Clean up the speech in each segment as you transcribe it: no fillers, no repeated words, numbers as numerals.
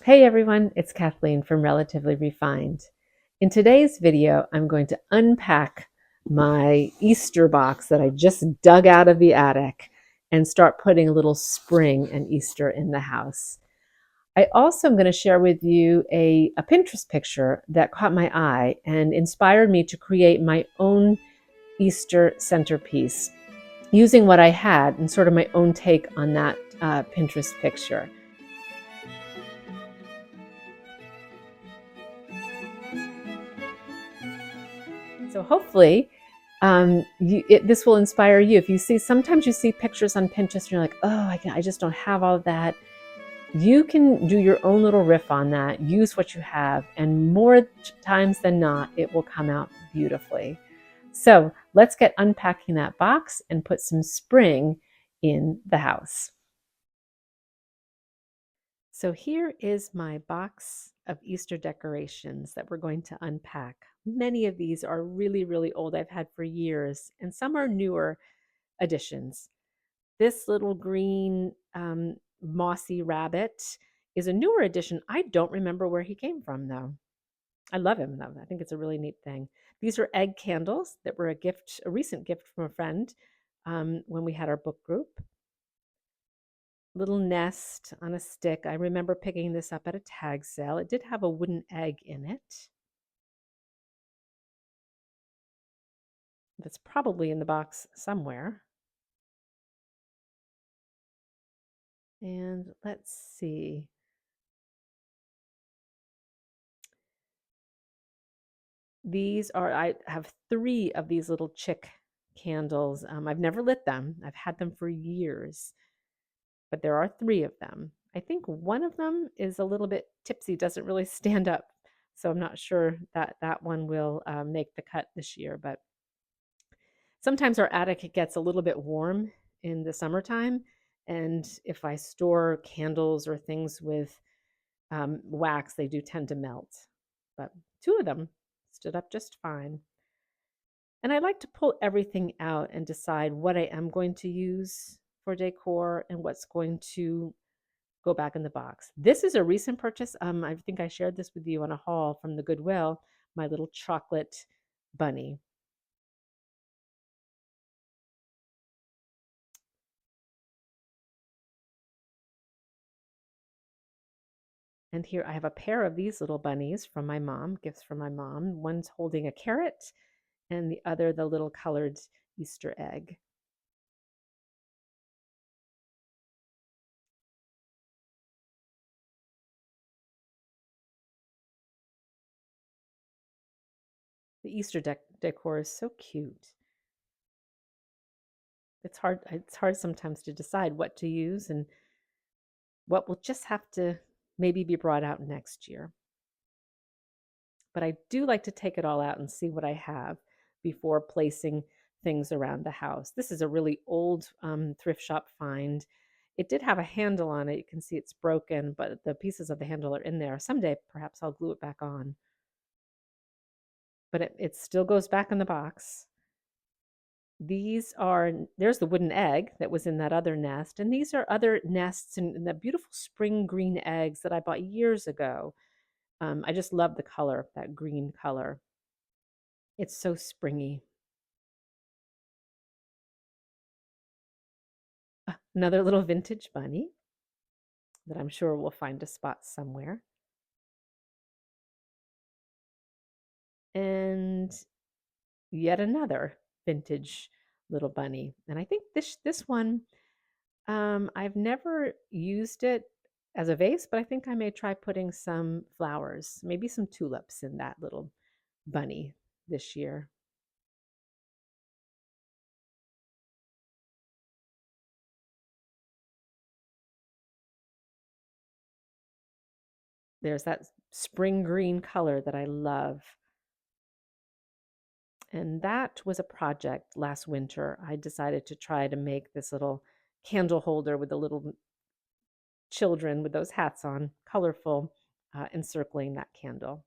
Hey everyone, it's Kathleen from Relatively Refined. In today's video, I'm going to unpack my Easter box that I just dug out of the attic and start putting a little spring and Easter in the house. I also am going to share with you a Pinterest picture that caught my eye and inspired me to create my own Easter centerpiece using what I had and sort of my own take on that Pinterest picture. So hopefully, this will inspire you. If you see, sometimes you see pictures on Pinterest, and you're like, oh, I just don't have all of that. You can do your own little riff on that. Use what you have, and more times than not, it will come out beautifully. So let's get unpacking that box and put some spring in the house. So here is my box of Easter decorations that we're going to unpack. Many of these are really, really old, I've had for years, and some are newer additions. This little green mossy rabbit is a newer addition. I don't remember where he came from, though. I love him, though. I think it's a really neat thing. These are egg candles that were a recent gift from a friend when we had our book group. Little nest on a stick. I remember picking this up at a tag sale. It did have a wooden egg in it. That's probably in the box somewhere. And let's see. I have three of these little chick candles. I've never lit them. I've had them for years, but there are three of them. I think one of them is a little bit tipsy, doesn't really stand up. So I'm not sure that that one will make the cut this year, but sometimes our attic gets a little bit warm in the summertime. And if I store candles or things with wax, they do tend to melt. But two of them stood up just fine. And I like to pull everything out and decide what I am going to use for decor and what's going to go back in the box. This is a recent purchase. I think I shared this with you on a haul from the Goodwill, my little chocolate bunny. And here I have a pair of these little bunnies from my mom, gifts from my mom. One's holding a carrot and the other the little colored Easter egg. The Easter decor is so cute. It's hard sometimes to decide what to use and what will just have to maybe be brought out next year. But I do like to take it all out and see what I have before placing things around the house. This is a really old thrift shop find. It did have a handle on it. You can see it's broken, but the pieces of the handle are in there. Someday, perhaps I'll glue it back on. But it still goes back in the box. There's the wooden egg that was in that other nest. And these are other nests and the beautiful spring green eggs that I bought years ago. I just love the color, that green color. It's so springy. Another little vintage bunny that I'm sure will find a spot somewhere. And yet another vintage little bunny. And I think this one, I've never used it as a vase, but I think I may try putting some flowers, maybe some tulips in that little bunny this year. There's that spring green color that I love. And that was a project last winter. I decided to try to make this little candle holder with the little children with those hats on, colorful, encircling that candle.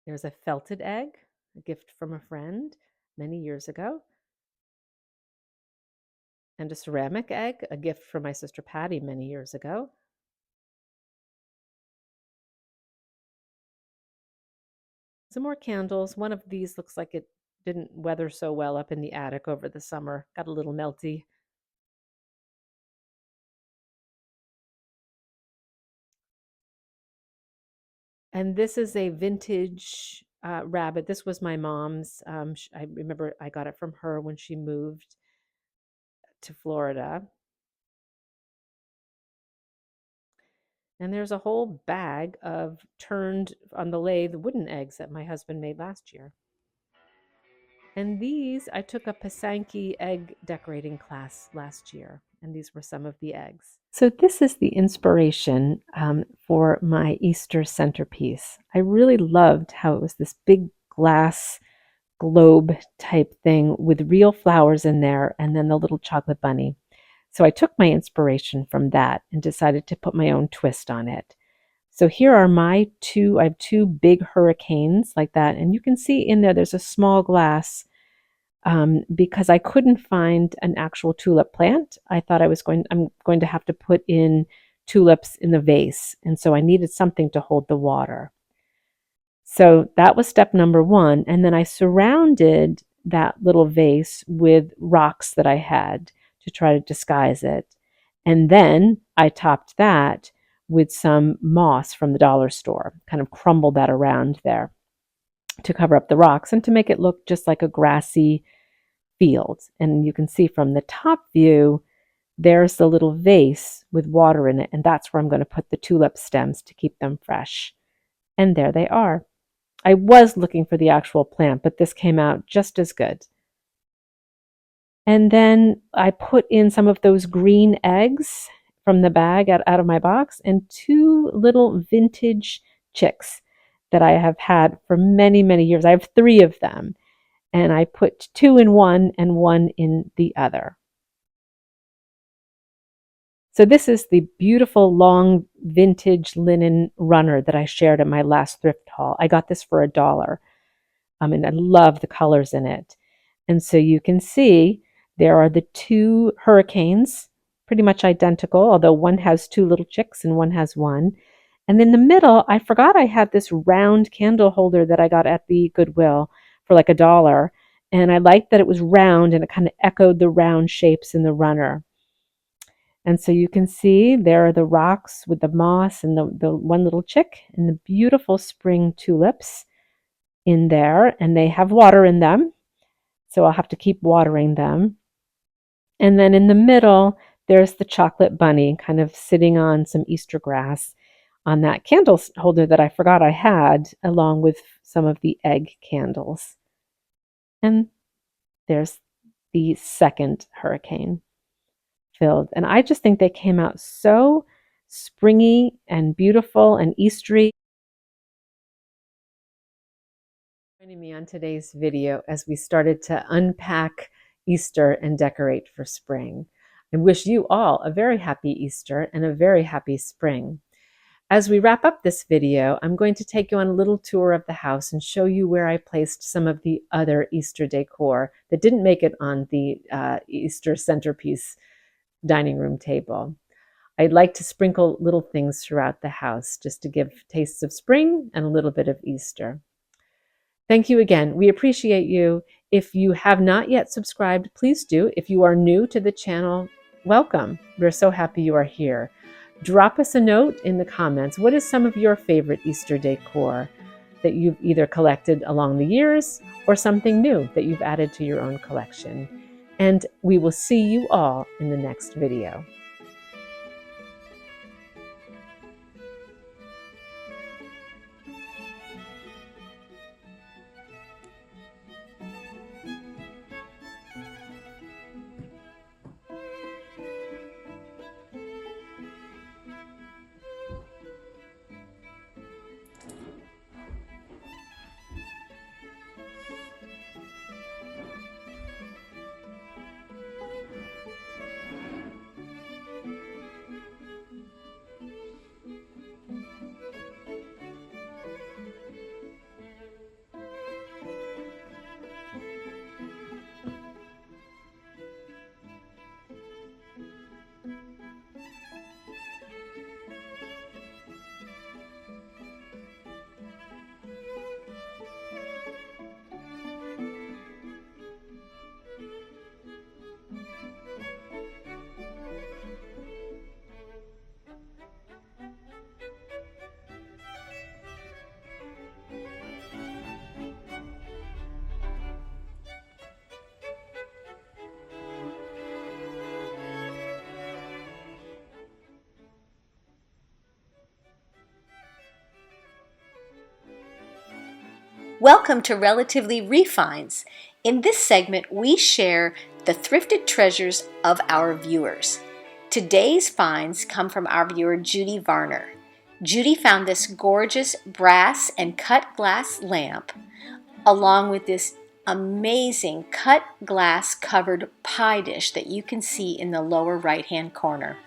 There's a felted egg, a gift from a friend many years ago. and a ceramic egg, a gift from my sister Patty many years ago. Some more candles. One of these looks like it didn't weather so well up in the attic over the summer. Got a little melty. And this is a vintage rabbit. This was my mom's. I remember I got it from her when she moved to Florida. And there's a whole bag of turned on the lathe wooden eggs that my husband made last year. And these, I took a Pisanki egg decorating class last year, and these were some of the eggs. So this is the inspiration for my Easter centerpiece. I really loved how it was this big glass globe type thing with real flowers in there and then the little chocolate bunny. So I took my inspiration from that and decided to put my own twist on it. So here are my I have two big hurricanes like that. And you can see in there, there's a small glass because I couldn't find an actual tulip plant. I thought I'm going to have to put in tulips in the vase. And so I needed something to hold the water. So that was step number one. And then I surrounded that little vase with rocks that I had to try to disguise it. And then I topped that with some moss from the dollar store, kind of crumbled that around there to cover up the rocks and to make it look just like a grassy field. And you can see from the top view, there's the little vase with water in it. And that's where I'm going to put the tulip stems to keep them fresh. And there they are. I was looking for the actual plant, but this came out just as good. And then I put in some of those green eggs from the bag out of my box and two little vintage chicks that I have had for many, many years. I have three of them, and I put two in one and one in the other. So this is the beautiful long vintage linen runner that I shared at my last thrift haul. I got this for $1. And I love the colors in it. And so you can see there are the two hurricanes, pretty much identical, although one has two little chicks and one has one. And in the middle, I forgot I had this round candle holder that I got at the Goodwill for like $1. And I liked that it was round and it kind of echoed the round shapes in the runner. And so you can see there are the rocks with the moss and the one little chick and the beautiful spring tulips in there, and they have water in them. So I'll have to keep watering them. And then in the middle, there's the chocolate bunny kind of sitting on some Easter grass on that candle holder that I forgot I had, along with some of the egg candles. And there's the second hurricane filled. And I just think they came out so springy and beautiful and Eastery. Joining me on today's video as we started to unpack Easter and decorate for spring. I wish you all a very happy Easter and a very happy spring. As we wrap up this video, I'm going to take you on a little tour of the house and show you where I placed some of the other Easter decor that didn't make it on the Easter centerpiece dining room table. I'd like to sprinkle little things throughout the house just to give tastes of spring and a little bit of Easter. Thank you again. We appreciate you. If you have not yet subscribed, please do. If you are new to the channel, welcome. We're so happy you are here. Drop us a note in the comments. What is some of your favorite Easter decor that you've either collected along the years or something new that you've added to your own collection? And we will see you all in the next video. Welcome to Relatively Refines. In this segment, we share the thrifted treasures of our viewers. Today's finds come from our viewer Judy Varner. Judy found this gorgeous brass and cut glass lamp along with this amazing cut glass covered pie dish that you can see in the lower right hand corner.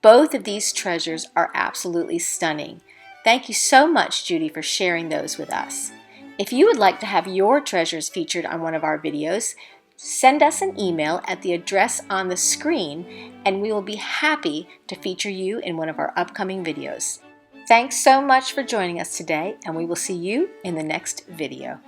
Both of these treasures are absolutely stunning. Thank you so much, Judy, for sharing those with us. If you would like to have your treasures featured on one of our videos, send us an email at the address on the screen and we will be happy to feature you in one of our upcoming videos. Thanks so much for joining us today, and we will see you in the next video.